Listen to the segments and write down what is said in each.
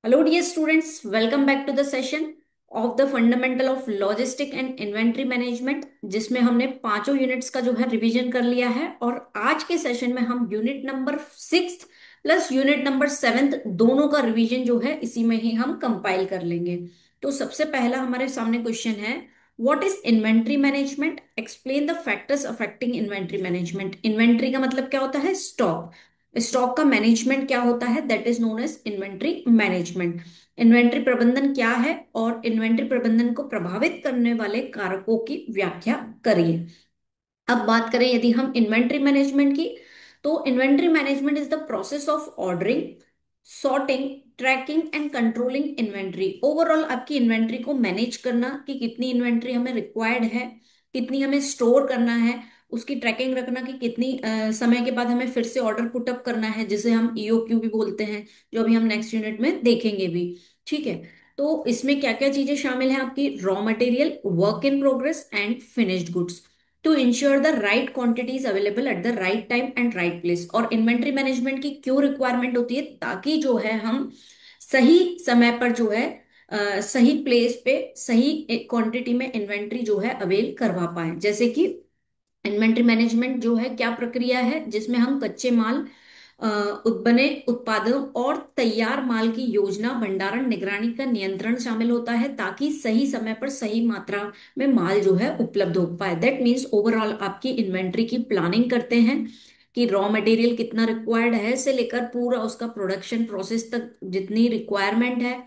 Hello, dear students. Welcome back to the session of the fundamental of logistic and inventory management, जिसमें हमने पांचों units का जो है रिवीजन कर लिया है। और आज के सेशन में हम unit number 6 plus unit number 7 दोनों का रिवीजन जो है इसी में ही हम कंपाइल कर लेंगे। तो सबसे पहला हमारे सामने क्वेश्चन है, what is inventory management? Explain the factors affecting inventory management. Inventory का मतलब क्या होता है? स्टॉक। स्टॉक का मैनेजमेंट क्या होता है? That is known as inventory management. Inventory प्रबंधन क्या है और इन्वेंट्री प्रबंधन को प्रभावित करने वाले कारकों की व्याख्या करिए। अब बात करें यदि हम इन्वेंट्री मैनेजमेंट की, तो inventory management is the process of ordering, sorting, tracking and controlling inventory. Overall आपकी इन्वेंट्री को मैनेज करना कि कितनी इन्वेंट्री हमें रिक्वायर्ड है, कितनी हमें स्टोर करना है, उसकी ट्रैकिंग रखना कि कितनी समय के बाद हमें फिर से ऑर्डर पुटअप करना है, जिसे हम ईओक्यू भी बोलते हैं, जो अभी हम नेक्स्ट यूनिट में देखेंगे भी। ठीक है। तो इसमें क्या क्या चीजें शामिल हैं आपकी? Raw material, work in progress and finished goods, to ensure the right quantities available at the right time and right place. और इन्वेंट्री मैनेजमेंट की क्यों रिक्वायरमेंट होती है? ताकि जो है हम सही समय पर जो है सही प्लेस पे सही क्वांटिटी में इन्वेंट्री जो है अवेल करवा पाए। जैसे कि इन्वेंट्री मैनेजमेंट जो है क्या प्रक्रिया है, जिसमें हम कच्चे माल, बने उत्पादों और तैयार माल की योजना, भंडारण, निगरानी का नियंत्रण शामिल होता है, ताकि सही समय पर सही मात्रा में माल जो है उपलब्ध हो पाए। दैट मीन्स ओवरऑल आपकी इन्वेंट्री की प्लानिंग करते हैं कि रॉ मटेरियल कितना रिक्वायर्ड है से लेकर पूरा उसका प्रोडक्शन प्रोसेस तक जितनी रिक्वायरमेंट है,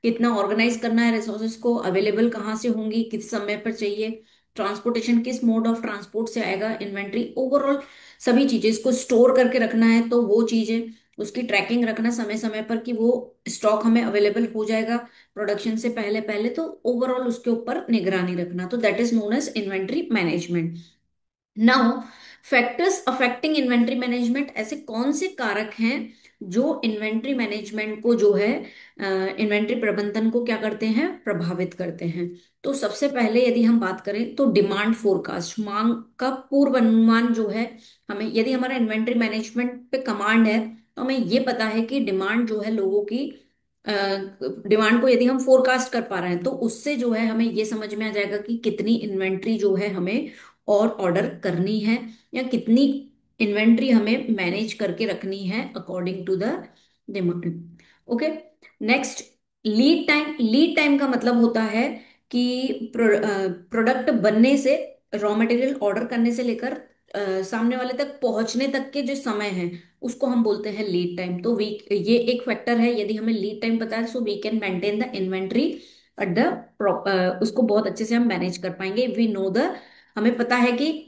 कितना ऑर्गेनाइज करना है रिसोर्सेज को, अवेलेबल कहाँ से होंगी, किस समय पर चाहिए, ट्रांसपोर्टेशन किस मोड ऑफ ट्रांसपोर्ट से आएगा, इन्वेंट्री ओवरऑल सभी चीजें, इसको स्टोर करके रखना है तो वो चीजें, उसकी ट्रैकिंग रखना समय समय पर कि वो स्टॉक हमें अवेलेबल हो जाएगा प्रोडक्शन से पहले पहले, तो ओवरऑल उसके ऊपर निगरानी रखना, तो that is known as inventory management. Now, factors affecting inventory management, ऐसे कौन से कारक हैं जो इन्वेंट्री मैनेजमेंट को जो है इन्वेंट्री प्रबंधन को क्या करते हैं? प्रभावित करते हैं। तो सबसे पहले यदि हम बात करें तो डिमांड फोरकास्ट, मांग का पूर्वानुमान जो है, हमें यदि हमारा इन्वेंट्री मैनेजमेंट पे कमांड है तो हमें ये पता है कि डिमांड जो है लोगों की, डिमांड को यदि हम फोरकास्ट कर पा रहे हैं तो उससे जो है हमें ये समझ में आ जाएगा कि कितनी इन्वेंट्री जो है हमें और ऑर्डर करनी है, या कितनी इन्वेंट्री हमें मैनेज करके रखनी है according to the demand. Okay. Next, lead time. Lead time का मतलब होता है कि प्रोडक्ट बनने से, रॉ मटेरियल ऑर्डर करने से लेकर सामने वाले तक पहुंचने तक के जो समय है उसको हम बोलते हैं लीड टाइम। तो वी, ये एक फैक्टर है, यदि हमें लीड टाइम पता है so we can maintain the inventory at the, उसको बहुत अच्छे से हम मैनेज कर पाएंगे। वी नो द, हमें पता है कि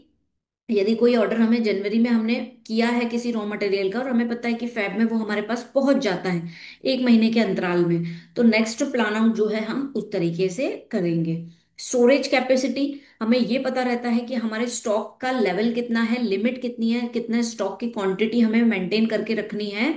यदि कोई ऑर्डर हमें जनवरी में हमने किया है किसी रॉ मटेरियल का और हमें पता है कि फेब में वो हमारे पास पहुंच जाता है एक महीने के अंतराल में, तो नेक्स्ट प्लान आउट जो है हम उस तरीके से करेंगे। स्टोरेज कैपेसिटी, हमें ये पता रहता है कि हमारे स्टॉक का लेवल कितना है, लिमिट कितनी है, कितने स्टॉक की क्वांटिटी हमें मेंटेन करके रखनी है,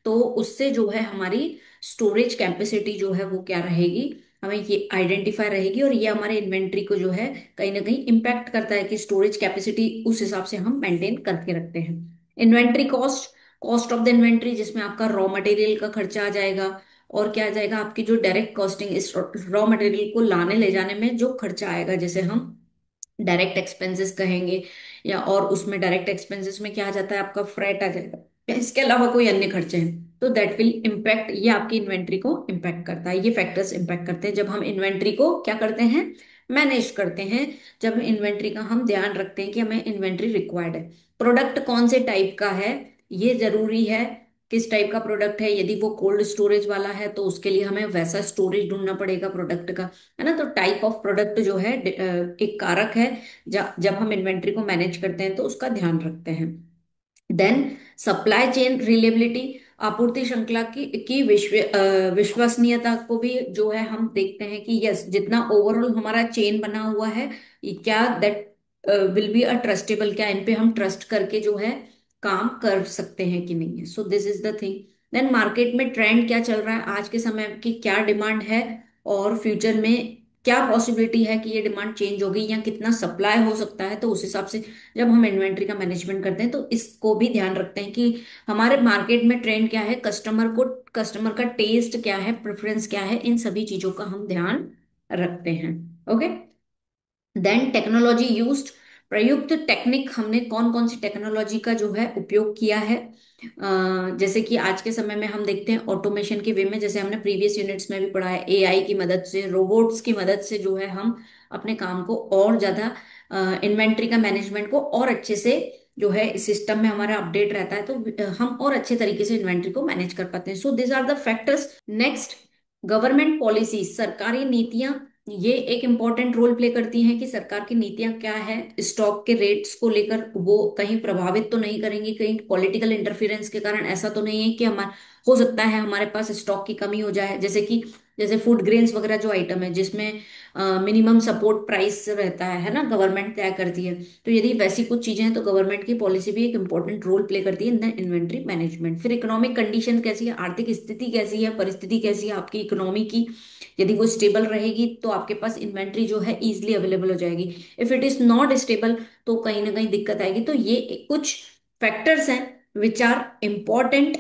तो उससे जो है हमारी स्टोरेज कैपेसिटी जो है वो क्या रहेगी, हमें ये आइडेंटिफाई रहेगी। और ये हमारे इन्वेंट्री को जो है कहीं ना कहीं इम्पैक्ट करता है कि स्टोरेज कैपेसिटी उस हिसाब से हम मेंटेन करके रखते हैं। Inventory cost, cost of the inventory, जिसमें आपका रॉ मटेरियल का खर्चा आ जाएगा और क्या आ जाएगा, आपकी जो डायरेक्ट कॉस्टिंग, इस रॉ मटेरियल को लाने ले जाने में जो खर्चा आएगा, जैसे हम डायरेक्ट एक्सपेंसेस कहेंगे, या और उसमें डायरेक्ट एक्सपेंसेस में क्या आ जाता है, आपका फ्रेट आ जाएगा, इसके अलावा कोई अन्य खर्चे हैं, तो दैट विल इम्पैक्ट, ये आपकी इन्वेंट्री को इम्पैक्ट करता है। ये फैक्टर्स इम्पैक्ट करते हैं जब हम इन्वेंट्री को क्या करते हैं, मैनेज करते हैं, जब इन्वेंट्री का हम ध्यान रखते हैं कि हमें इन्वेंट्री रिक्वायर्ड है। प्रोडक्ट कौन से टाइप का है ये जरूरी है, किस टाइप का प्रोडक्ट है, यदि वो कोल्ड स्टोरेज वाला है तो उसके लिए हमें वैसा स्टोरेज ढूंढना पड़ेगा प्रोडक्ट का, है ना। तो टाइप ऑफ प्रोडक्ट जो है एक कारक है जब हम इन्वेंट्री को मैनेज करते हैं तो उसका ध्यान रखते हैं। देन सप्लाई चेन रिलेबिलिटी, आपूर्ति श्रृंखला की विश्वसनीयता को भी जो है हम देखते हैं कि यस, जितना ओवरऑल हमारा चेन बना हुआ है, ये क्या that will be a trustable, क्या इन पे हम ट्रस्ट करके जो है काम कर सकते हैं कि नहीं है। So this is the thing. Then market में ट्रेंड क्या चल रहा है, आज के समय की क्या डिमांड है और फ्यूचर में क्या पॉसिबिलिटी है कि ये डिमांड चेंज होगी या कितना सप्लाई हो सकता है। तो उस हिसाब से जब हम इन्वेंट्री का मैनेजमेंट करते हैं तो इसको भी ध्यान रखते हैं कि हमारे मार्केट में ट्रेंड क्या है, कस्टमर का टेस्ट क्या है, प्रेफरेंस क्या है, इन सभी चीजों का हम ध्यान रखते हैं। ओके। देन टेक्नोलॉजी यूज्ड, प्रयुक्त टेक्निक, हमने कौन कौन सी टेक्नोलॉजी का जो है उपयोग किया है। जैसे कि आज के समय में हम देखते हैं ऑटोमेशन के वे में, जैसे हमने प्रीवियस यूनिट्स में भी पढ़ा है, एआई की मदद से, रोबोट्स की मदद से जो है हम अपने काम को और ज्यादा, इन्वेंट्री का मैनेजमेंट को और अच्छे से जो है सिस्टम में हमारा अपडेट रहता है, तो हम और अच्छे तरीके से इन्वेंट्री को मैनेज कर पाते हैं। So this are the factors. Next, government policy, सरकारी नीतियां, ये एक इम्पॉर्टेंट रोल प्ले करती हैं कि सरकार की नीतियां क्या है स्टॉक के रेट्स को लेकर, वो कहीं प्रभावित तो नहीं करेंगी, कहीं पॉलिटिकल इंटरफेरेंस के कारण ऐसा तो नहीं है कि हमारा, हो सकता है हमारे पास स्टॉक की कमी हो जाए, जैसे फूड ग्रेन्स वगैरह जो आइटम है जिसमें मिनिमम सपोर्ट प्राइस रहता है ना, गवर्नमेंट तय करती है। तो यदि वैसी कुछ चीजें हैं तो गवर्नमेंट की पॉलिसी भी एक इंपॉर्टेंट रोल प्ले करती है इन द इन्वेंट्री मैनेजमेंट। फिर इकोनॉमिक कंडीशन कैसी है, आर्थिक स्थिति कैसी है, परिस्थिति कैसी है आपकी इकोनॉमी की, यदि वो स्टेबल रहेगी तो आपके पास इन्वेंट्री जो है इजीली अवेलेबल हो जाएगी। If it is not stable तो कहीं ना कहीं दिक्कत आएगी। तो ये कुछ फैक्टर्स हैं which are important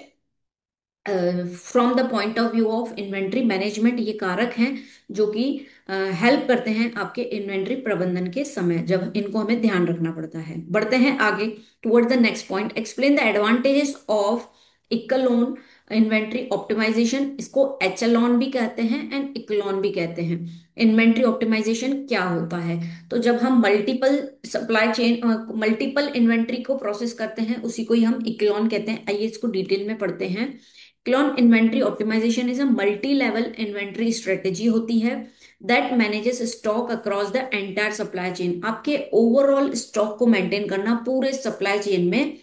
from the point of view of inventory management. ये कारक हैं जो कि हेल्प करते हैं आपके इन्वेंट्री प्रबंधन के समय, जब इनको हमें ध्यान रखना पड़ता है। बढ़ते हैं आगे toward the next point, explain the advantages of echelon inventory optimisation. इसको एचएलओन भी कहते हैं एंड इक्लोन भी कहते हैं। इन्वेंट्री ऑप्टिमाइजेशन क्या होता है? तो जब हम multiple supply chain, multiple inventory को प्रोसेस करते हैं, उसी को ही हम इक्लोन कहते हैं। आइए इसको डिटेल में पढ़ते हैं। Echelon inventory optimisation is a multi level inventory strategy होती है that manages stock across the entire supply chain. आपके ओवरऑल स्टॉक को मेंटेन करना पूरे सप्लाई चेन में,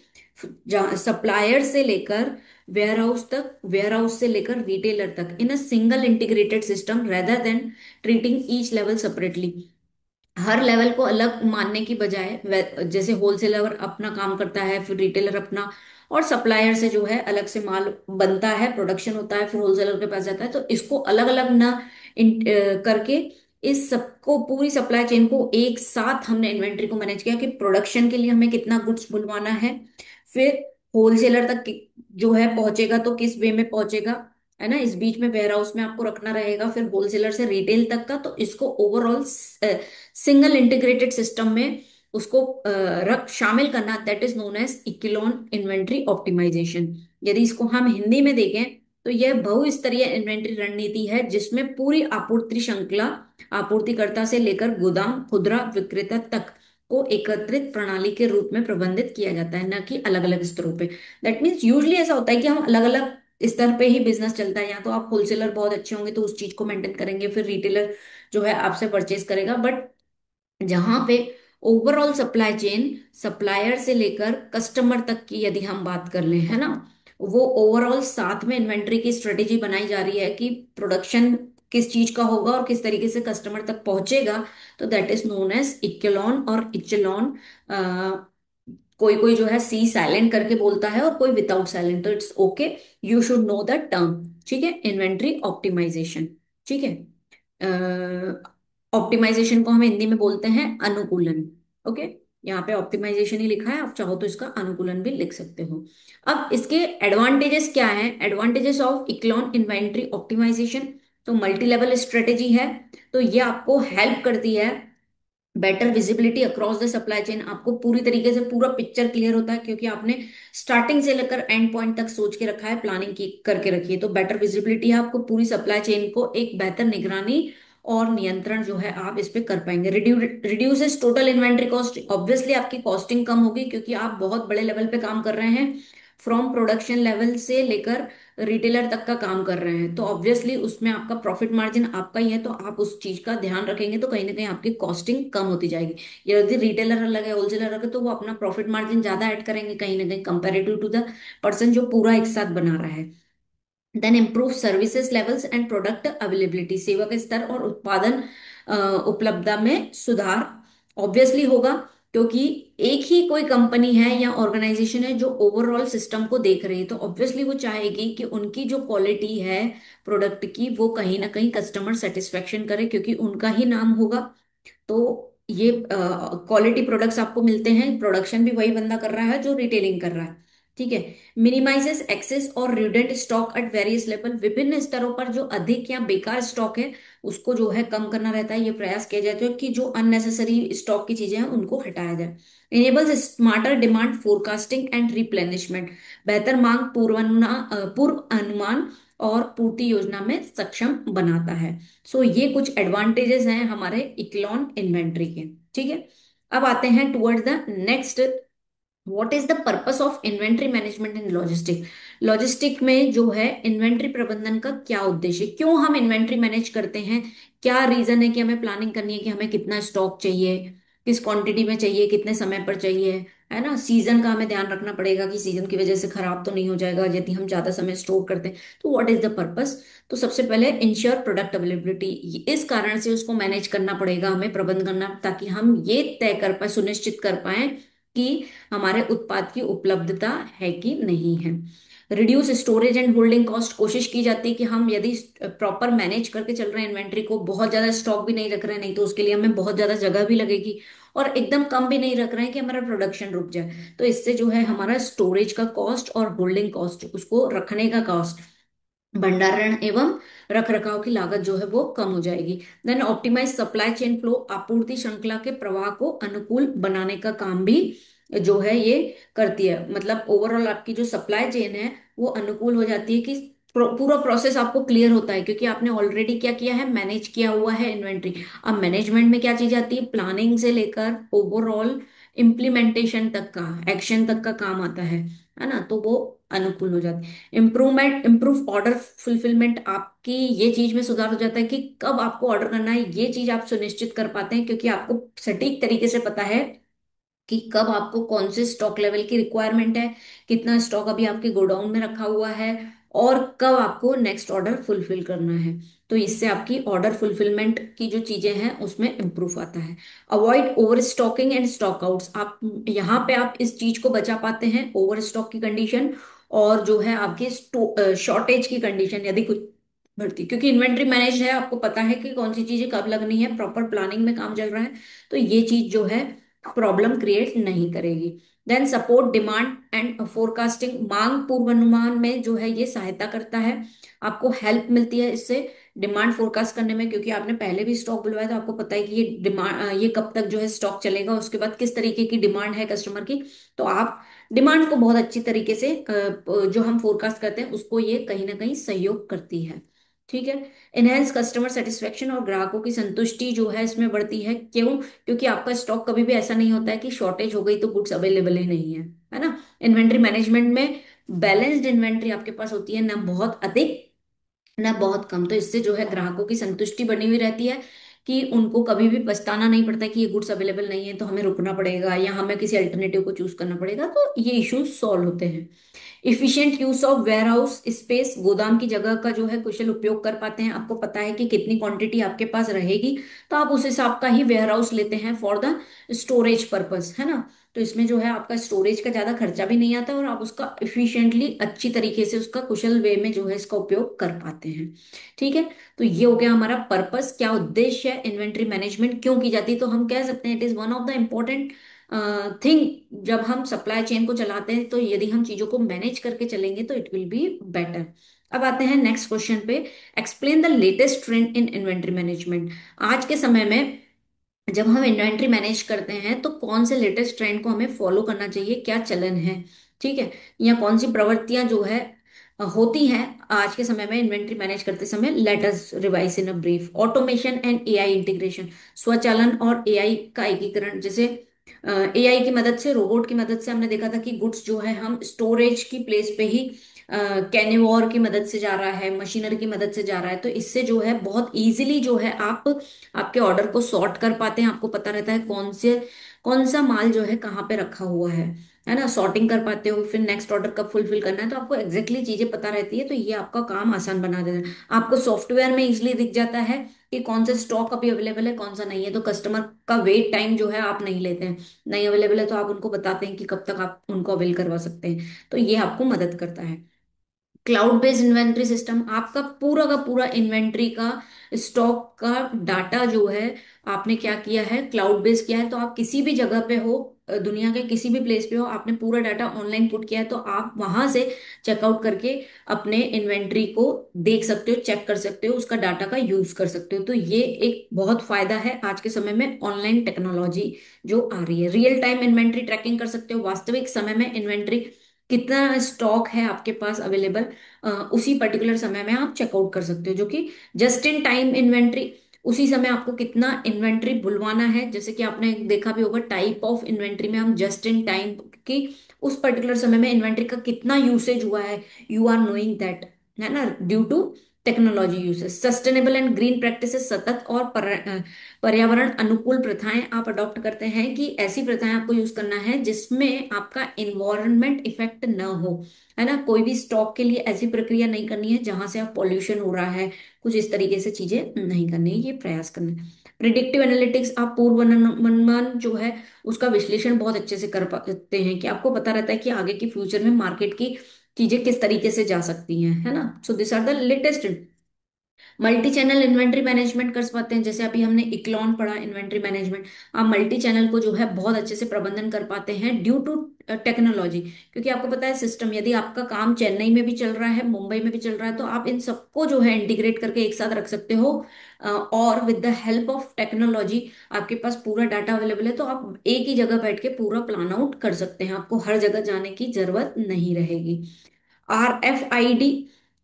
जहाँ सप्लायर से लेकर वेयर हाउस तक, वेयर हाउस से लेकर रिटेलर तक, in a single integrated system rather than treating each level separately. हर लेवल को अलग मानने की बजाय, जैसे होलसेलर अपना काम करता है, फिर रिटेलर अपना, और सप्लायर से जो है अलग से माल बनता है, प्रोडक्शन होता है, फिर होलसेलर के पास जाता है, तो इसको अलग अलग ना करके इस सबको, पूरी सप्लाई चेन को एक साथ हमने इन्वेंट्री को मैनेज किया कि प्रोडक्शन के लिए हमें कितना गुड्स बुलवाना है, फिर होलसेलर तक जो है पहुंचेगा तो किस वे में पहुंचेगा, है ना, इस बीच में वेयर हाउस में आपको रखना रहेगा, फिर होलसेलर से रिटेल तक का, तो इसको ओवरऑल सिंगल इंटीग्रेटेड सिस्टम में उसको रख शामिल करना, that is known as echelon inventory optimisation. यदि इसको हम हिंदी में देखें तो यह बहुस्तरीय इन्वेंट्री रणनीति है जिसमें पूरी आपूर्ति श्रृंखला, आपूर्तिकर्ता से लेकर गोदाम, खुदरा विक्रेता तक को एकत्रित प्रणाली के रूप में प्रबंधित किया जाता है, न कि अलग अलग स्तरों पे। दैट मीन्स यूजली ऐसा होता है कि हम अलग अलग स्तर पे ही बिजनेस चलता है, या तो आप होलसेलर बहुत अच्छे होंगे तो उस चीज को मेंटेन करेंगे, फिर रिटेलर जो है आपसे परचेज करेगा। बट जहां पे ओवरऑल सप्लाई चेन, सप्लायर से लेकर कस्टमर तक की यदि हम बात कर लें, है ना, वो ओवरऑल साथ में इन्वेंट्री की स्ट्रेटेजी बनाई जा रही है कि प्रोडक्शन किस चीज का होगा और किस तरीके से कस्टमर तक पहुंचेगा। तो दैट इज नोन एज इक्विलोन और इचेलॉन। कोई कोई जो है सी साइलेंट करके बोलता है और कोई विदाउट साइलेंट, तो it's okay, you should know the term. ठीक है, इन्वेंट्री ऑप्टिमाइजेशन। ठीक है, ऑप्टिमाइजेशन को हम हिंदी में बोलते हैं अनुकूलन। ओके, यहाँ पे ऑप्टिमाइजेशन ही लिखा है, आप चाहो तो इसका अनुकूलन भी लिख सकते हो। अब इसके एडवांटेजेस क्या हैं? एडवांटेजेस ऑफ इक्लॉन इन्वेंट्री ऑप्टिमाइजेशन, तो मल्टी लेवल स्ट्रेटेजी है, तो ये आपको हेल्प करती है better visibility across the supply chain. आपको पूरी तरीके से पूरा पिक्चर क्लियर होता है क्योंकि आपने स्टार्टिंग से लेकर एंड पॉइंट तक सोच के रखा है, प्लानिंग की करके रखी है। तो बेटर विजिबिलिटी है आपको पूरी सप्लाई चेन को, एक बेहतर निगरानी और नियंत्रण जो है आप इस पे कर पाएंगे। Reduces total inventory cost, obviously आपकी कॉस्टिंग कम होगी क्योंकि आप बहुत बड़े लेवल पे काम कर रहे हैं, फ्रॉम प्रोडक्शन लेवल से लेकर रिटेलर तक का काम कर रहे हैं, तो ऑब्वियसली उसमें आपका प्रॉफिट मार्जिन आपका ही है, तो आप उस चीज का ध्यान रखेंगे तो कहीं ना कहीं आपकी कॉस्टिंग कम होती जाएगी। यदि रिटेलर अलग है, होलसेलर अलग है, तो वो अपना प्रॉफिट मार्जिन ज्यादा ऐड करेंगे कहीं ना कहीं कंपेरेटिव टू द पर्सन जो पूरा एक साथ बना रहा है। Then improve services levels and product availability, सेवा के स्तर और उत्पादन उपलब्धता में सुधार ऑब्वियसली होगा। क्योंकि एक ही कोई कंपनी है या ऑर्गेनाइजेशन है जो ओवरऑल सिस्टम को देख रही है, तो ऑब्वियसली वो चाहेगी कि उनकी जो क्वालिटी है प्रोडक्ट की वो कहीं ना कहीं कस्टमर सेटिस्फेक्शन करे, क्योंकि उनका ही नाम होगा। तो ये क्वालिटी प्रोडक्ट्स आपको मिलते हैं, प्रोडक्शन भी वही बंदा कर रहा है जो रिटेलिंग कर रहा है। ठीक है। मिनिमाइजेस एक्सेस और रिडेंट स्टॉक एट वेरियस लेवल, विभिन्न स्तरों पर जो अधिक या बेकार स्टॉक है उसको जो है कम करना रहता है। ये प्रयास किया जाता है कि जो अननेसेसरी स्टॉक की चीजें हैं उनको हटाया जाए। Enables smarter demand forecasting and replenishment, बेहतर मांग पूर्व अनुमान और पूर्ति योजना में सक्षम बनाता है। सो ये कुछ एडवांटेजेस हैं हमारे इक्लॉन इन्वेंट्री के। ठीक है। अब आते हैं toward the next, what is the purpose of inventory management in logistic. Logistic में जो है इन्वेंट्री प्रबंधन का क्या उद्देश्य, क्यों हम इन्वेंट्री मैनेज करते हैं, क्या रीजन है कि हमें प्लानिंग करनी है कि हमें कितना स्टॉक चाहिए, किस क्वांटिटी में चाहिए, कितने समय पर चाहिए, है ना। सीजन का हमें ध्यान रखना पड़ेगा कि सीजन की वजह से खराब तो नहीं हो जाएगा यदि हम ज्यादा समय स्टोर करते हैं। तो व्हाट इज द पर्पस। तो सबसे पहले इंश्योर प्रोडक्ट अवेलेबिलिटी, इस कारण से उसको मैनेज करना पड़ेगा हमें, प्रबंध करना, ताकि हम ये तय कर पाए, सुनिश्चित कर पाए कि हमारे उत्पाद की उपलब्धता है कि नहीं है। Reduce storage and holding cost, कोशिश की जाती है कि हम यदि प्रॉपर मैनेज करके चल रहे हैं इन्वेंट्री को, बहुत ज्यादा स्टॉक भी नहीं रख रहे हैं, नहीं तो उसके लिए हमें बहुत ज्यादा जगह भी लगेगी, और एकदम कम भी नहीं रख रहे हैं कि हमारा प्रोडक्शन रुक जाए, तो इससे जो है हमारा स्टोरेज का कॉस्ट और होल्डिंग कॉस्ट, उसको रखने का कॉस्ट, भंडारण एवं रख रखाव की लागत जो है वो कम हो जाएगी। Then optimise supply chain flow, आपूर्ति श्रृंखला के प्रवाह को अनुकूल बनाने का काम भी जो है ये करती है। मतलब ओवरऑल आपकी जो सप्लाई चेन है वो अनुकूल हो जाती है कि पूरा प्रोसेस आपको क्लियर होता है, क्योंकि आपने ऑलरेडी क्या किया है, मैनेज किया हुआ है इन्वेंट्री। अब मैनेजमेंट में क्या चीज आती है, प्लानिंग से लेकर ओवरऑल इम्प्लीमेंटेशन तक का, एक्शन तक का काम आता है ना। तो वो अनुकूल हो जाती है। इम्प्रूव ऑर्डर फुलफिलमेंट, आपकी ये चीज में सुधार हो जाता है कि कब आपको ऑर्डर करना है, ये चीज आप सुनिश्चित कर पाते हैं, क्योंकि आपको सटीक तरीके से पता है कि कब आपको कौन से स्टॉक लेवल की रिक्वायरमेंट है, कितना स्टॉक अभी आपके गोडाउन में रखा हुआ है, और कब आपको नेक्स्ट ऑर्डर फुलफिल करना है। तो इससे आपकी ऑर्डर फुलफिलमेंट की जो चीजें हैं उसमें इंप्रूव आता है। Avoid over stocking and stock outs, आप यहाँ पे आप इस चीज को बचा पाते हैं, ओवर स्टॉक की कंडीशन और जो है आपके शॉर्टेज की कंडीशन यदि कुछ बढ़ती, क्योंकि इन्वेंट्री मैनेज है, आपको पता है कि कौन सी चीजें कब लगनी है, प्रॉपर प्लानिंग में काम चल रहा है, तो ये चीज जो है प्रॉब्लम क्रिएट नहीं करेगी। Then support demand and forecasting, मांग पूर्वानुमान में जो है ये सहायता करता है, आपको हेल्प मिलती है इससे डिमांड फोरकास्ट करने में, क्योंकि आपने पहले भी स्टॉक बुलवाया तो आपको पता है कि ये डिमांड, ये कब तक जो है स्टॉक चलेगा, उसके बाद किस तरीके की डिमांड है कस्टमर की। तो आप डिमांड को बहुत अच्छी तरीके से जो हम फोरकास्ट करते हैं उसको ये कहीं ना कहीं सहयोग करती है। ठीक है। इनहेंस कस्टमर सेटिस्फेक्शन, और ग्राहकों की संतुष्टि जो है इसमें बढ़ती है, क्यों, क्योंकि आपका स्टॉक कभी भी ऐसा नहीं होता है कि शॉर्टेज हो गई तो गुड्स अवेलेबल ही नहीं है ना। इन्वेंट्री मैनेजमेंट में बैलेंस्ड इन्वेंट्री आपके पास होती है, ना बहुत अधिक ना बहुत कम, तो इससे जो है ग्राहकों की संतुष्टि बनी हुई रहती है कि उनको कभी भी पछताना नहीं पड़ता कि ये गुड्स अवेलेबल नहीं है तो हमें रुकना पड़ेगा या हमें किसी अल्टरनेटिव को चूज करना पड़ेगा, तो ये इश्यूज सॉल्व होते हैं। Efficient use of warehouse space, गोदाम की जगह का जो है कुशल उपयोग कर पाते हैं, आपको पता है कि कितनी क्वांटिटी आपके पास रहेगी, तो आप उस हिसाब का ही वेयरहाउस लेते हैं फॉर द स्टोरेज पर्पस, है ना। तो इसमें जो है आपका स्टोरेज का ज्यादा खर्चा भी नहीं आता और आप उसका इफिशिएंटली अच्छी तरीके से उसका कुशल वे में जो है इसका उपयोग कर पाते हैं। ठीक है। तो ये हो गया हमारा पर्पस, क्या उद्देश्य है, इन्वेंट्री मैनेजमेंट क्यों की जाती है। तो हम कह सकते हैं it is one of the important thing, जब हम सप्लाई चेन को चलाते हैं तो यदि हम चीजों को मैनेज करके चलेंगे तो इट विल बी बेटर। अब आते हैं नेक्स्ट क्वेश्चन पे, explain the latest trend in inventory management. आज के समय में जब हम इन्वेंट्री मैनेज करते हैं तो कौन से लेटेस्ट ट्रेंड को हमें फॉलो करना चाहिए, क्या चलन है, ठीक है, या कौन सी प्रवृत्तियां जो है होती हैं आज के समय में इन्वेंट्री मैनेज करते समय। Let us revise in a brief. Automation and AI integration, स्वचालन और एआई का एकीकरण, जैसे एआई की मदद से, रोबोट की मदद से हमने देखा था कि गुड्स जो है हम स्टोरेज की प्लेस पे ही कैनिवोर की मदद से जा रहा है, मशीनरी की मदद से जा रहा है, तो इससे जो है बहुत इजीली जो है आप आपके ऑर्डर को सॉर्ट कर पाते हैं, आपको पता रहता है कौन सा माल जो है कहाँ पे रखा हुआ है ना, सॉर्टिंग कर पाते हो, फिर नेक्स्ट ऑर्डर कब फुलफिल करना है, तो आपको एग्जैक्टली चीजें पता रहती है, तो ये आपका काम आसान बना देता है। आपको सॉफ्टवेयर में इजिली दिख जाता है कि कौन सा स्टॉक अभी अवेलेबल है, कौन सा नहीं है, तो कस्टमर का वेट टाइम जो है आप नहीं लेते हैं। नहीं अवेलेबल है तो आप उनको बताते हैं कि कब तक आप उनको अवेल करवा सकते हैं, तो ये आपको मदद करता है। क्लाउड बेस्ड इन्वेंट्री सिस्टम, आपका पूरा का पूरा इन्वेंट्री का स्टॉक का डाटा जो है आपने क्या किया है, क्लाउड बेस्ड किया है, तो आप किसी भी जगह पे हो, दुनिया के किसी भी प्लेस पे हो, आपने पूरा डाटा ऑनलाइन पुट किया है, तो आप वहां से चेकआउट करके अपने इन्वेंट्री को देख सकते हो, चेक कर सकते हो, उसका डाटा का यूज कर सकते हो। तो ये एक बहुत फायदा है आज के समय में ऑनलाइन टेक्नोलॉजी जो आ रही है। रियल टाइम इन्वेंट्री ट्रैकिंग कर सकते हो, वास्तविक समय में इन्वेंट्री कितना स्टॉक है आपके पास अवेलेबल, उसी पर्टिकुलर समय में आप चेकआउट कर सकते हो, जो कि जस्ट इन टाइम इन्वेंट्री। उसी समय आपको कितना इन्वेंट्री बुलवाना है, जैसे कि आपने देखा भी होगा टाइप ऑफ इन्वेंट्री में हम जस्ट इन टाइम की उस पर्टिकुलर समय में इन्वेंट्री का कितना यूसेज हुआ है, यू आर नोइंग दैट, है ना, due to technology usage. Sustainable and green practices, सतत और पर्यावरण अनुकूल प्रथाएं आप अडॉप्ट करते हैं, कि ऐसी प्रथाएं आपको यूज करना है जिसमें आपका इन्वायरमेंट इफेक्ट न हो, है ना, कोई भी स्टॉक के लिए ऐसी प्रक्रिया नहीं करनी है जहां से आप पॉल्यूशन हो रहा है, कुछ इस तरीके से चीजें नहीं करनी है, ये प्रयास करना है। प्रिडिक्टिव एनालिटिक्स, आप पूर्व अनुमान जो है उसका विश्लेषण बहुत अच्छे से कर पाते हैं, कि आपको पता रहता है कि आगे की फ्यूचर में मार्केट की चीजें किस तरीके से जा सकती हैं, है ना। So this are the latest. Multi channel inventory management कर पाते हैं, जैसे अभी हमने इक्लॉन पढ़ा इन्वेंट्री मैनेजमेंट। आप मल्टी चैनल को जो है बहुत अच्छे से प्रबंधन कर पाते हैं ड्यू टू टेक्नोलॉजी, क्योंकि आपको पता है सिस्टम, यदि आपका काम चेन्नई में भी चल रहा है, मुंबई में भी चल रहा है, तो आप इन सबको जो है इंटीग्रेट करके एक साथ रख सकते हो। और with the help of technology आपके पास पूरा डाटा अवेलेबल है, तो आप एक ही जगह बैठ के पूरा प्लान आउट कर सकते हैं, आपको हर जगह जाने की जरूरत नहीं रहेगी। RFID,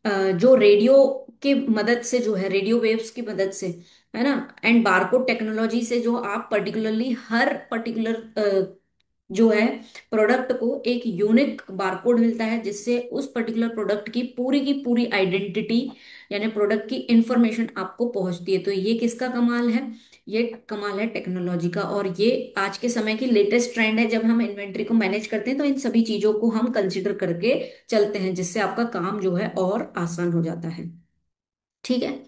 जो रेडियो की मदद से जो है, रेडियो वेव्स की मदद से, है ना, एंड बारकोड टेक्नोलॉजी से जो आप पर्टिकुलरली हर पर्टिकुलर जो है प्रोडक्ट को एक यूनिक बारकोड मिलता है, जिससे उस पर्टिकुलर प्रोडक्ट की पूरी आइडेंटिटी यानी प्रोडक्ट की इंफॉर्मेशन आपको पहुंचती है। तो ये किसका कमाल है, ये कमाल है टेक्नोलॉजी का, और ये आज के समय की लेटेस्ट ट्रेंड है। जब हम इन्वेंट्री को मैनेज करते हैं तो इन सभी चीजों को हम कंसिडर करके चलते हैं, जिससे आपका काम जो है और आसान हो जाता है। ठीक है,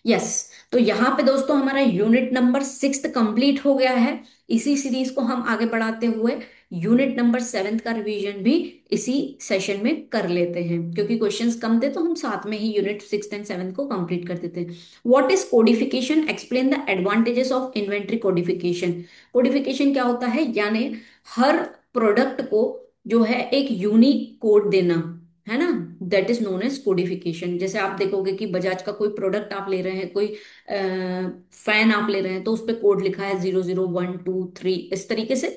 यस। तो यहाँ पे दोस्तों हमारा यूनिट नंबर 6 कंप्लीट हो गया है। इसी सीरीज को हम आगे बढ़ाते हुए यूनिट नंबर 7 का रिवीजन भी इसी सेशन में कर लेते हैं, क्योंकि क्वेश्चंस कम थे तो हम साथ में ही यूनिट 6 एंड 7 को कंप्लीट कर देते हैं। What is codification, explain the advantages of inventory codification. Codification क्या होता है, यानी हर प्रोडक्ट को जो है एक यूनिक कोड देना, है ना, that is known as codification. जैसे आप देखोगे कि बजाज का कोई प्रोडक्ट आप ले रहे हैं, कोई फैन आप ले रहे हैं, तो उस पे कोड लिखा है 0012 3 इस तरीके से,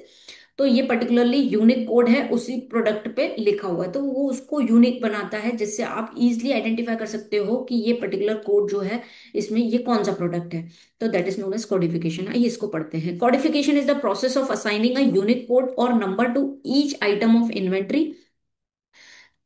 तो ये पर्टिकुलरली यूनिक कोड है, उसी प्रोडक्ट पे लिखा हुआ है, तो वो उसको यूनिक बनाता है, जिससे आप इजिली आइडेंटिफाई कर सकते हो कि ये पर्टिकुलर कोड जो है इसमें ये कौन सा प्रोडक्ट है। तो that is known as codification. आइए इसको पढ़ते हैं। Codification is the process of assigning a unique code और number to each item of inventory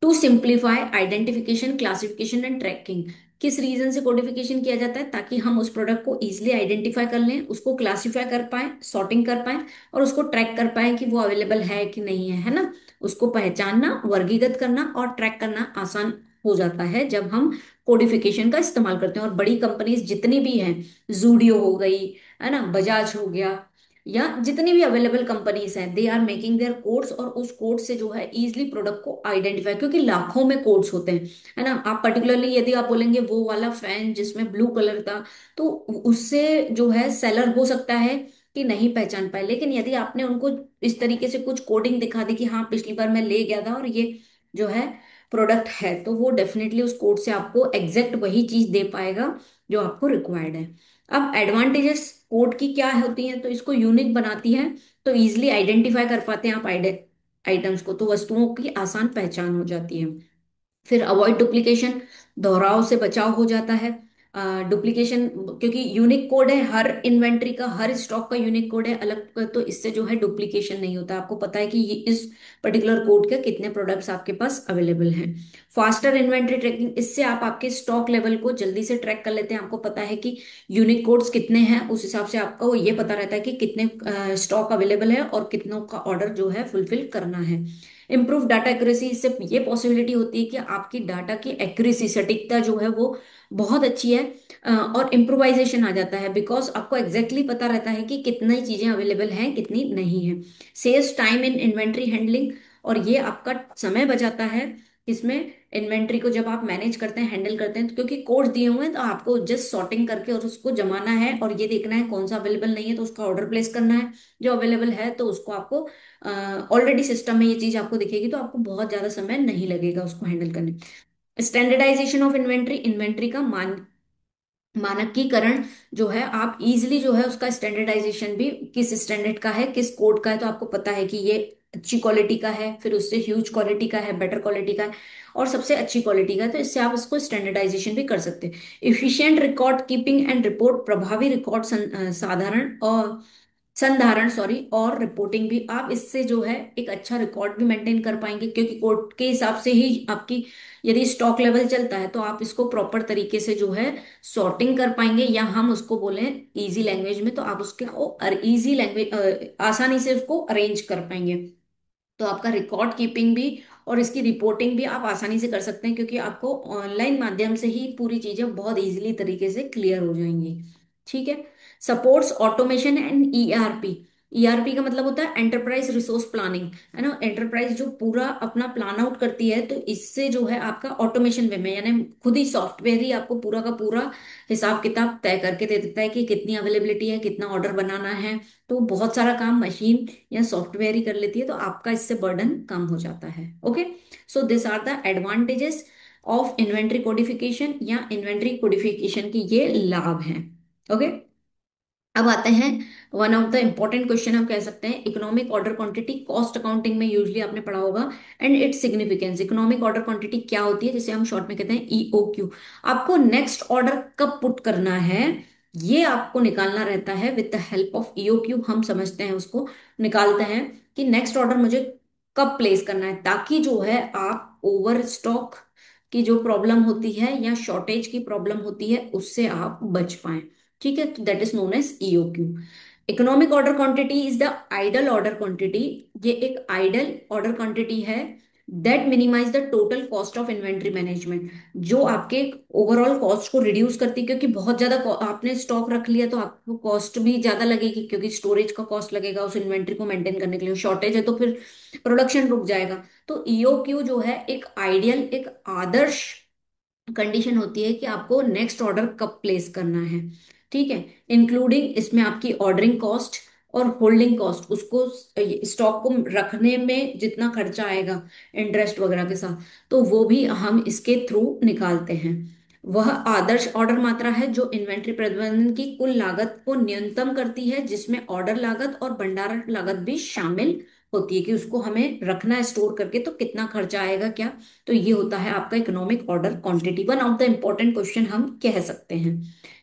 to simplify identification, classification and tracking. किस रीजन से कोडिफिकेशन किया जाता है, ताकि हम उस प्रोडक्ट को इजिली आइडेंटिफाई कर लें, उसको क्लासिफाई कर पाए, सॉर्टिंग कर पाए, और उसको ट्रैक कर पाए कि वो अवेलेबल है कि नहीं है ना। उसको पहचानना, वर्गीकृत करना और ट्रैक करना आसान हो जाता है जब हम कोडिफिकेशन का इस्तेमाल करते हैं। और बड़ी कंपनीज जितनी भी हैं, जूडियो हो गई, है ना, बजाज हो गया, या जितनी भी अवेलेबल कंपनीज हैं, they are making their codes, और उस कोड से जो है इजिली प्रोडक्ट को आइडेंटिफाई, क्योंकि लाखों में कोड्स होते हैं, है ना। आप पर्टिकुलरली यदि आप बोलेंगे वो वाला फैन जिसमें ब्लू कलर था, तो उससे जो है सेलर हो सकता है कि नहीं पहचान पाए, लेकिन यदि आपने उनको इस तरीके से कुछ कोडिंग दिखा दी कि हाँ पिछली बार मैं ले गया था और ये जो है प्रोडक्ट है, तो वो डेफिनेटली उस कोड से आपको एग्जैक्ट वही चीज दे पाएगा जो आपको रिक्वायर्ड है। अब एडवांटेजेस कोड की क्या होती हैं, तो इसको यूनिक बनाती है, तो इजिली आइडेंटिफाई कर पाते हैं आप आइटम्स को, तो वस्तुओं की आसान पहचान हो जाती है। फिर अवॉइड डुप्लीकेशन, दोहराव से बचाव हो जाता है। डुप्लीकेशन, क्योंकि यूनिक कोड है हर इन्वेंट्री का, हर स्टॉक का यूनिक कोड है अलग, तो इससे जो है डुप्लीकेशन नहीं होता। आपको पता है कि ये इस पर्टिकुलर कोड के कितने प्रोडक्ट्स आपके पास अवेलेबल हैं। फास्टर इन्वेंट्री ट्रैकिंग, इससे आप आपके स्टॉक लेवल को जल्दी से ट्रैक कर लेते हैं। आपको पता है कि यूनिक कोड्स कितने हैं, उस हिसाब से आपका वो ये पता रहता है कि कितने स्टॉक अवेलेबल है और कितनों का ऑर्डर जो है फुलफिल करना है। इम्प्रूव डाटा एक्यूरेसी, इससे ये पॉसिबिलिटी होती है कि आपकी डाटा की एक्यूरेसी, सटीकता जो है वो बहुत अच्छी है। और इम्प्रोवाइजेशन आ जाता है, बिकॉज आपको एग्जैक्टली पता रहता है कि कितनी चीजें अवेलेबल हैं कितनी नहीं है। Saves time in inventory handling, और ये आपका समय बचाता है इसमें। इन्वेंट्री को जब आप मैनेज करते हैं, हैंडल करते हैं, तो क्योंकि कोड्स दिए हुए हैं तो आपको जस्ट सॉर्टिंग करके और उसको जमाना है और ये देखना है कौन सा अवेलेबल नहीं है तो उसका ऑर्डर प्लेस करना है। जो अवेलेबल है तो उसको आपको ऑलरेडी सिस्टम में ये चीज आपको दिखेगी, तो आपको बहुत ज्यादा समय नहीं लगेगा उसको हैंडल करने। स्टैंडर्डाइजेशन ऑफ इन्वेंट्री, इन्वेंट्री का मानकीकरण जो है, आप इजिली जो है उसका स्टैंडर्डाइजेशन भी किस स्टैंडर्ड का है, किस कोड का है, तो आपको पता है कि ये अच्छी क्वालिटी का है, फिर उससे ह्यूज क्वालिटी का है, बेटर क्वालिटी का है, और सबसे अच्छी क्वालिटी का है, तो इससे आप इसको स्टैंडर्डाइजेशन भी कर सकते हैं। Efficient record keeping and report, प्रभावी रिकॉर्ड साधारण और संधारण सॉरी और रिपोर्टिंग भी, आप इससे जो है एक अच्छा रिकॉर्ड भी मेंटेन कर पाएंगे, क्योंकि कोड के हिसाब से ही आपकी यदि स्टॉक लेवल चलता है तो आप इसको प्रॉपर तरीके से जो है सॉर्टिंग कर पाएंगे, या हम उसको बोले इजी लैंग्वेज में तो आप उसके इजी लैंग्वेज आसानी से उसको अरेंज कर पाएंगे। तो आपका रिकॉर्ड कीपिंग भी और इसकी रिपोर्टिंग भी आप आसानी से कर सकते हैं, क्योंकि आपको ऑनलाइन माध्यम से ही पूरी चीजें बहुत इजीली तरीके से क्लियर हो जाएंगी। ठीक है। Supports automation and ERP, ERP का मतलब होता है एंटरप्राइज रिसोर्स प्लानिंग, है ना। एंटरप्राइज जो पूरा अपना प्लान आउट करती है, तो इससे जो है आपका ऑटोमेशन वे में, यानी खुद ही सॉफ्टवेयर ही आपको पूरा का पूरा हिसाब किताब तय करके दे देता है कि कितनी अवेलेबिलिटी है, कितना ऑर्डर बनाना है। तो बहुत सारा काम मशीन या सॉफ्टवेयर ही कर लेती है, तो आपका इससे बर्डन कम हो जाता है। Okay. So this are the advantages of inventory codification या इन्वेंट्री कोडिफिकेशन की ये लाभ हैं। ओके। अब आते हैं one of the important question, हम कह सकते हैं economic order quantity, cost accounting में यूजली आपने पढ़ा होगा, and its significance. Economic order quantity क्या होती है, जिसे हम शॉर्ट में कहते हैं ईओक्यू। आपको नेक्स्ट ऑर्डर कब पुट करना है ये आपको निकालना रहता है with the help of EOQ. हम समझते हैं उसको, निकालते हैं कि नेक्स्ट ऑर्डर मुझे कब प्लेस करना है, ताकि जो है आप ओवर स्टॉक की जो प्रॉब्लम होती है या शॉर्टेज की प्रॉब्लम होती है उससे आप बच पाएं। ठीक है, तो that is known as EOQ. Economic order quantity is the ideal order quantity. ये एक आइडल ऑर्डर क्वांटिटी है that minimise the total cost of inventory management, जो आपके ओवरऑल कॉस्ट को रिड्यूस करती है, क्योंकि बहुत ज्यादा आपने स्टॉक रख लिया तो आपको कॉस्ट भी ज्यादा लगेगी, क्योंकि स्टोरेज का कॉस्ट लगेगा उस इन्वेंट्री को मेंटेन करने के लिए। शॉर्टेज है तो फिर प्रोडक्शन रुक जाएगा। तो ईओक्यू जो है एक आइडियल, एक आदर्श कंडीशन होती है कि आपको नेक्स्ट ऑर्डर कब प्लेस करना है। ठीक है, इंक्लूडिंग इसमें आपकी ऑर्डरिंग कॉस्ट और होल्डिंग कॉस्ट, उसको स्टॉक को रखने में जितना खर्चा आएगा इंटरेस्ट वगैरह के साथ, तो वो भी हम इसके थ्रू निकालते हैं। वह आदर्श ऑर्डर मात्रा है जो इन्वेंट्री प्रबंधन की कुल लागत को न्यूनतम करती है, जिसमें ऑर्डर लागत और भंडारण लागत भी शामिल होती है, कि उसको हमें रखना है स्टोर करके तो कितना खर्चा आएगा क्या। तो ये होता है आपका economic order quantity, one of the important question हम कह सकते हैं।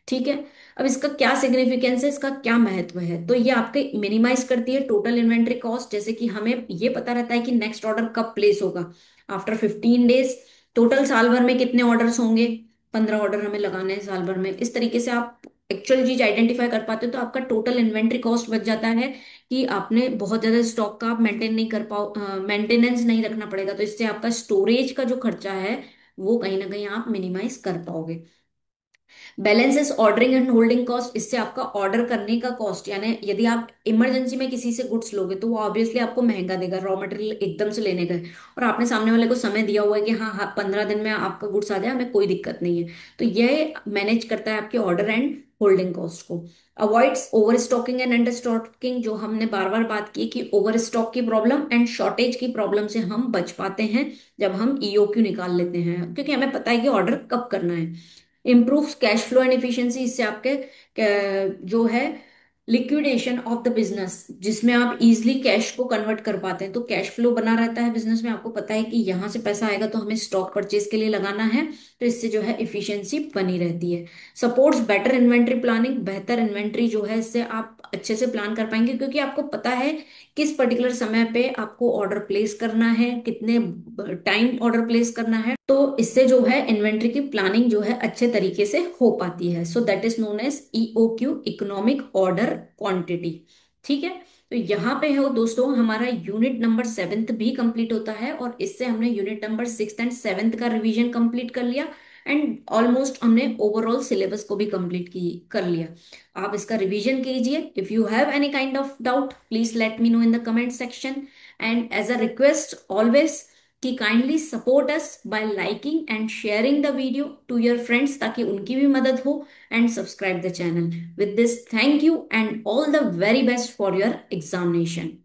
ठीक है। अब इसका क्या सिग्निफिकेंस है, इसका क्या महत्व है, तो ये आपके मिनिमाइज करती है टोटल इन्वेंट्री कॉस्ट। जैसे कि हमें ये पता रहता है कि नेक्स्ट ऑर्डर कब प्लेस होगा, आफ्टर 15 डेज। टोटल साल भर में कितने ऑर्डर्स होंगे, 15 ऑर्डर हमें लगाने हैं साल भर में। इस तरीके से आप एक्चुअल चीज आइडेंटिफाई कर पाते हो, तो आपका टोटल इन्वेंट्री कॉस्ट बच जाता है, कि आपने बहुत ज्यादा स्टॉक का आप मेंटेन नहीं कर पाओ, मेंटेनेंस नहीं रखना पड़ेगा, तो इससे आपका स्टोरेज का जो खर्चा है वो कहीं ना कहीं आप मिनिमाइज कर पाओगे। Balances ordering and holding cost, इससे आपका ऑर्डर करने का कॉस्ट, यानी यदि आप इमरजेंसी में किसी से गुड्स लोगे तो वो ऑब्वियसली आपको महंगा देगा, रॉ मटेरियल एकदम से लेने का है, और आपने सामने वाले को समय दिया हुआ है कि हाँ हाँ 15 दिन में आपका गुड्स आ जाए, हमें कोई दिक्कत नहीं है, तो ये मैनेज करता है आपके ऑर्डर एंड होल्डिंग कॉस्ट को। Avoids over stocking and under stocking, जो हमने बार बार बात की कि ओवर स्टॉक की प्रॉब्लम एंड शॉर्टेज की प्रॉब्लम से हम बच पाते हैं जब हम ईओक्यू निकाल लेते हैं, क्योंकि हमें पता है कि ऑर्डर कब करना है। Improve cash flow and efficiency, इससे आपके जो है लिक्विडेशन ऑफ द बिजनेस, जिसमें आप इजिली कैश को कन्वर्ट कर पाते हैं, तो कैश फ्लो बना रहता है बिजनेस में। आपको पता है कि यहाँ से पैसा आएगा तो हमें स्टॉक परचेज के लिए लगाना है, तो इससे जो है इफिशिएंसी बनी रहती है। सपोर्ट्स बेटर इन्वेंट्री प्लानिंग, बेहतर इन्वेंट्री जो है इससे आप अच्छे से प्लान कर पाएंगे, क्योंकि आपको पता है किस पर्टिकुलर समय पे आपको ऑर्डर प्लेस करना है, कितने टाइम ऑर्डर प्लेस करना है। तो इससे जो है इन्वेंट्री की प्लानिंग जो है अच्छे तरीके से हो पाती है। So that is known as EOQ, economic order quantity. ठीक है। तो यहाँ पे हो दोस्तों हमारा यूनिट नंबर 7th भी कंप्लीट होता है, और इससे हमने unit number 6th and 7th का रिवीजन कंप्लीट कर लिया, एंड ऑलमोस्ट हमने ओवरऑल सिलेबस को भी कंप्लीट की कर लिया। आप इसका रिवीजन कीजिए। If you have any kind of doubt please let me know in the comment section, and as a request always कि kindly support us by liking and sharing the video to your friends, ताकि उनकी भी मदद हो, and subscribe the channel. With this, thank you and all the very best for your examination.